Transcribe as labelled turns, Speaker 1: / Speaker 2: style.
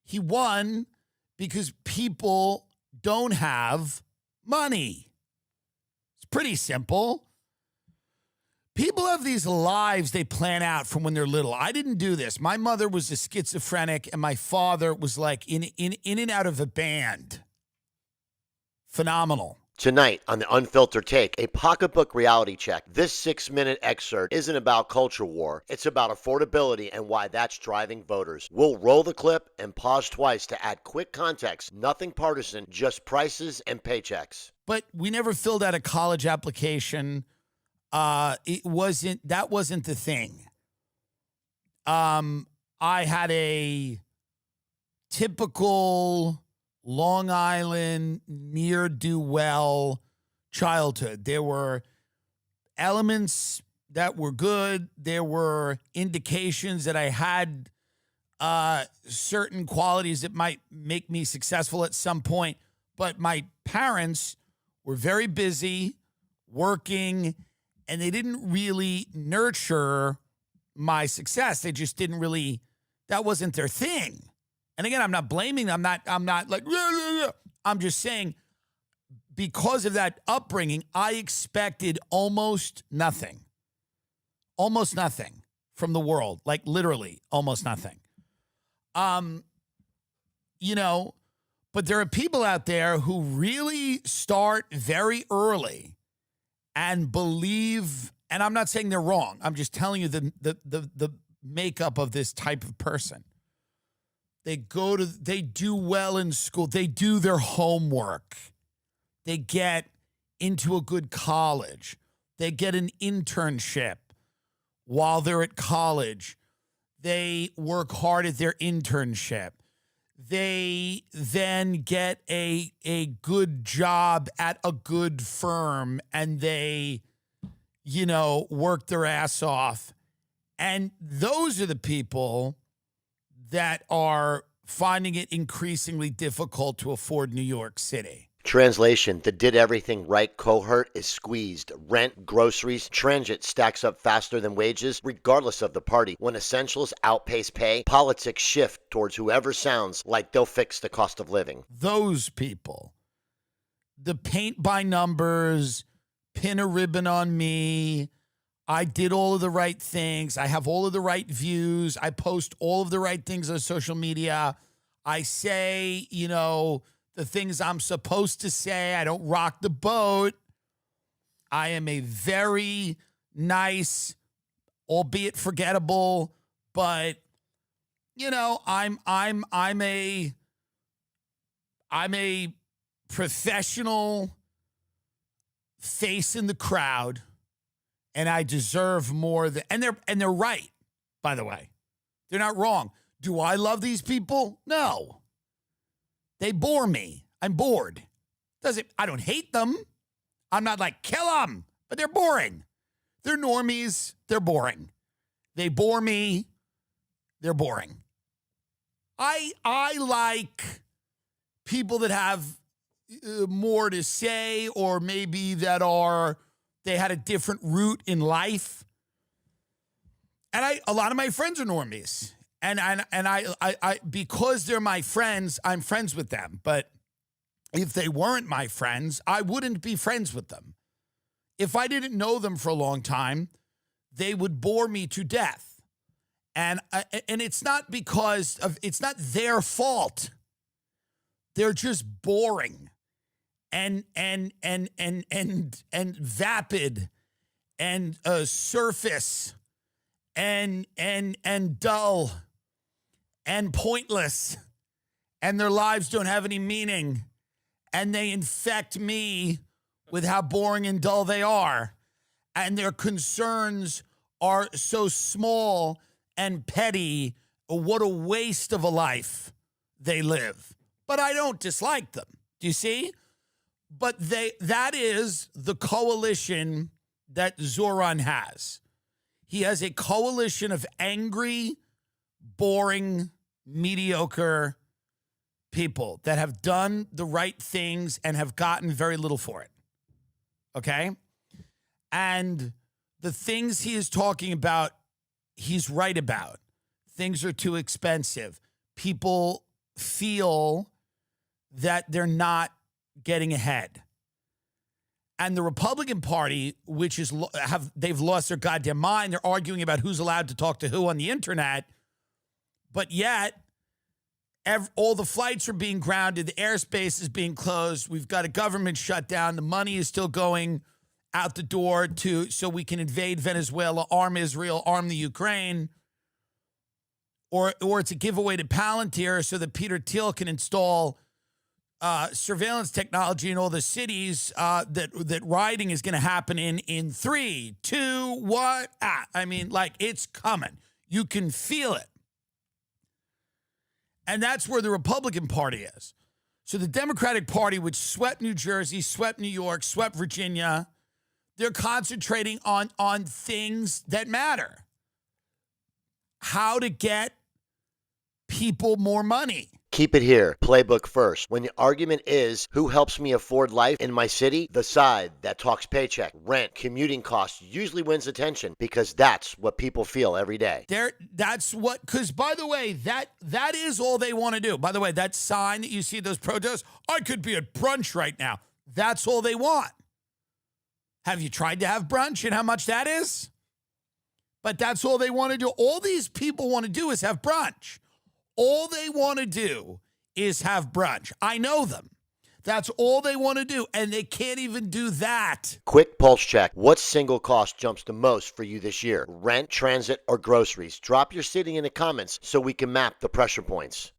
Speaker 1: He won because people don't have money. It's pretty simple. People have these lives they plan out from when they're little. I didn't do this. My mother was a schizophrenic, and my father was like in and out of a band. Phenomenal.
Speaker 2: Tonight on the Unfiltered Take, a pocketbook reality check. This 6-minute excerpt isn't about culture war. It's about affordability and why that's driving voters. We'll roll the clip and pause twice to add quick context. Nothing partisan, just prices and paychecks.
Speaker 1: But we never filled out a college application. That wasn't the thing. I had a typical Long Island, ne'er-do-well childhood. There were elements that were good. There were indications that I had certain qualities that might make me successful at some point. But my parents were very busy working, and they didn't really nurture my success. They just didn't really, that wasn't their thing. And again, I'm not blaming them. I'm not like, I'm just saying because of that upbringing, I expected almost nothing from the world, like literally almost nothing. But there are people out there who really start very early and believe, and I'm not saying they're wrong. I'm just telling you the makeup of this type of person. They do well in school. They do their homework. They get into a good college. They get an internship while they're at college. They work hard at their internship. They then get a good job at a good firm, and they, work their ass off. And those are the people that are finding it increasingly difficult to afford New York City.
Speaker 2: Translation, the did everything right cohort is squeezed. Rent, groceries, transit stacks up faster than wages, regardless of the party. When essentials outpace pay, politics shift towards whoever sounds like they'll fix the cost of living.
Speaker 1: Those people, the paint by numbers, pin a ribbon on me, I did all of the right things. I have all of the right views. I post all of the right things on social media. I say, the things I'm supposed to say. I don't rock the boat. I am a very nice, albeit forgettable, but I'm a professional face in the crowd. And I deserve more than, and they're right, by the way. They're not wrong. Do I love these people? No. They bore me. I'm bored. I don't hate them. I'm not like, kill them, but they're boring. They're normies. They're boring. They bore me. They're boring. I like people that have more to say, or maybe they had a different route in life. And a lot of my friends are normies. And I because they're my friends, I'm friends with them. But if they weren't my friends, I wouldn't be friends with them. If I didn't know them for a long time, they would bore me to death. And it's not because it's not their fault. They're just boring. And vapid and surface and dull and pointless, and their lives don't have any meaning, and they infect me with how boring and dull they are, and their concerns are so small and petty. What a waste of a life they live. But I don't dislike them. Do you see? But that is the coalition that Zoran has. He has a coalition of angry, boring, mediocre people that have done the right things and have gotten very little for it. Okay? And the things he is talking about, he's right about. Things are too expensive. People feel that they're not getting ahead. And the Republican Party, which is they've lost their goddamn mind. They're arguing about who's allowed to talk to who on the internet. But yet, all the flights are being grounded. The airspace is being closed. We've got a government shutdown. The money is still going out the door so we can invade Venezuela, arm Israel, arm the Ukraine. Or it's a giveaway to Palantir so that Peter Thiel can install surveillance technology in all the cities that rioting is going to happen in 3, 2, 1. I mean, like, it's coming. You can feel it. And that's where the Republican Party is. So the Democratic Party, which swept New Jersey, swept New York, swept Virginia, they're concentrating on things that matter. How to get people more money.
Speaker 2: Keep it here. Playbook first. When the argument is who helps me afford life in my city, the side that talks paycheck, rent, commuting costs usually wins attention because that's what people feel every day.
Speaker 1: Because by the way, that is all they want to do. By the way, that sign that you see at those protests, I could be at brunch right now. That's all they want. Have you tried to have brunch and how much that is? But that's all they want to do. All these people want to do is have brunch. All they want to do is have brunch. I know them. That's all they want to do, and they can't even do that.
Speaker 2: Quick pulse check. What single cost jumps the most for you this year? Rent, transit, or groceries? Drop your city in the comments so we can map the pressure points.